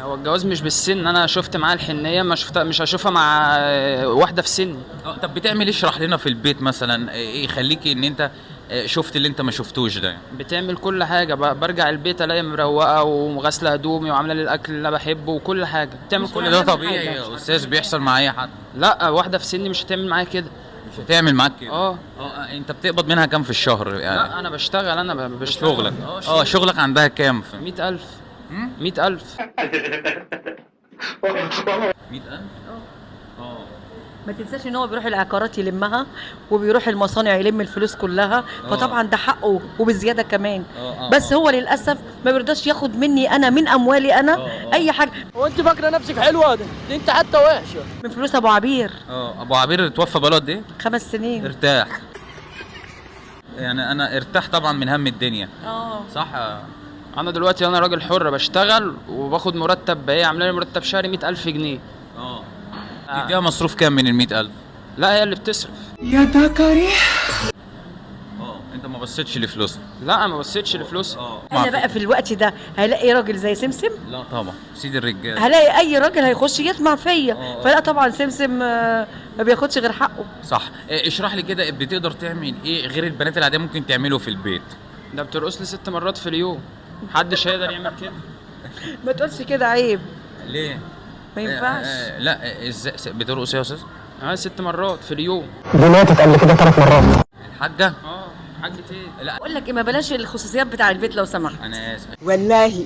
هو الجواز مش بالسن، انا شفت معاه الحنيه، ما شفتها مش هشوفها مع واحده في سني. طب بتعمل ايه؟ اشرح لنا في البيت مثلا ايه يخليكي ان انت شفت اللي انت ما شفتوش ده يعني. بتعمل كل حاجه، برجع البيت الاقي مروقه وغاسله هدومي وعامله لي الاكل اللي انا بحبه وكل حاجه، بتعمل كل ده حاجة. طبيعي يا استاذ، بيحصل مع اي حد. لا واحده في سني مش هتعمل معايا كده. مش هتعمل معاك كده. اه. انت بتقبض منها كام في الشهر يعني؟ لا انا بشتغل، انا بشتغل. شغلك شغلك عندها كام 100,000. 100,000. 100,000. اه. ما تنساش ان هو بيروح العقارات يلمها، وبيروح المصانع يلم الفلوس كلها، فطبعا ده حقه وبزياده كمان. بس هو للاسف ما بيرضاش ياخد مني انا من اموالي انا اي حاجه. هو انت فاكره نفسك حلوه؟ ده انت حتى وحشه. من فلوس ابو عبير. ابو عبير توفى بقاله قد ايه؟ 5 سنين. ارتاح. يعني انا ارتاح طبعا من هم الدنيا. صح. انا دلوقتي انا راجل حر بشتغل وباخد مرتب، ايه عامله لي مرتب شهري 100,000 جنيه. تديها مصروف كام من ال 100,000؟ لا هي اللي بتصرف. يا دكري. انت ما بصيتش لفلوسها؟ لا انا ما بصيتش لفلوس. انا بقى في الوقت ده هلاقي راجل زي سمسم؟ لا طبعا، سيد الرجال. هلاقي اي راجل هيخش يطمع فيا، فلا طبعا سمسم ما بياخدش غير حقه. صح. اشرح لي كده، بتقدر تعمل ايه غير البنات العاديه ممكن تعمله في البيت؟ ده بترقص لي 6 مرات في اليوم، محدش هيقدر يعمل كده. ما تقولش كده، عيب. ليه؟ ما ينفعش. لا ازاي بترقص يا استاذ؟ 6 مرات في اليوم. دي ماتت قبل كده 3 مرات. الحاجه؟ حاجة ايه؟ لا بقول لك ايه، ما بلاش الخصوصيات بتاع البيت لو سمحت. انا اسف والله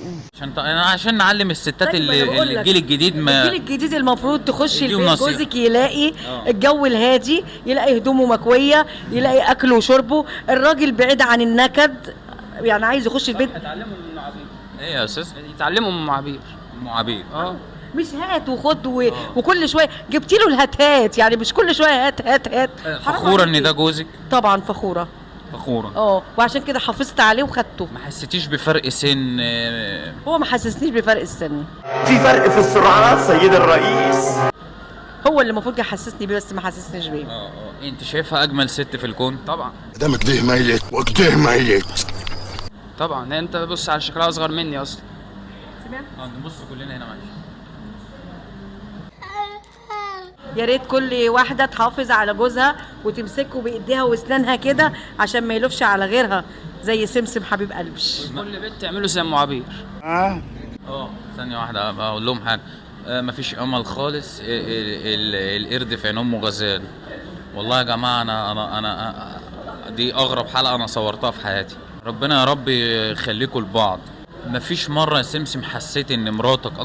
عشان نعلم الستات طيب أنا بقول لك، الجيل الجديد. ما الجيل الجديد المفروض تخش اديهم البيت نصيحة. جوزك يلاقي الجو الهادي، يلاقي هدومه مكويه، يلاقي اكله وشربه، الراجل بعيد عن النكد، يعني عايز يخش البيت. يتعلموا من ام عبير. ايه يا استاذ؟ يتعلموا من ام عبير. ام عبير. مش هات وخد وكل شويه جبت له الهاتات، يعني مش كل شويه هات هات هات. فخوره ان ده جوزك؟ طبعا فخوره. وعشان كده حافظت عليه وخدته. ما حسيتيش بفرق سن؟ هو ما حسسنيش بفرق السن. في فرق في السرعات سيد الرئيس. هو اللي المفروض يحسسني بيه بس ما حسسنيش بيه. انت شايفها اجمل ست في الكون؟ طبعا. ده كده ميت وكده ميت. طبعا انت بص على شكلها اصغر مني اصلا. سمعت؟ نبص كلنا هنا معلش. يا ريت كل واحده تحافظ على جوزها وتمسكه بايديها واسنانها كده عشان ما يلوفش على غيرها زي سمسم حبيب قلبش. كل بيت تعمله زي ام عبير. ثانيه واحده اقول لهم حاجه. مفيش امل خالص. القرد في عين امه غزال. والله يا جماعه انا دي اغرب حلقه انا صورتها في حياتي. ربنا يا رب يخليكم لبعض. مفيش مره يا سمسم حسيت ان مراتك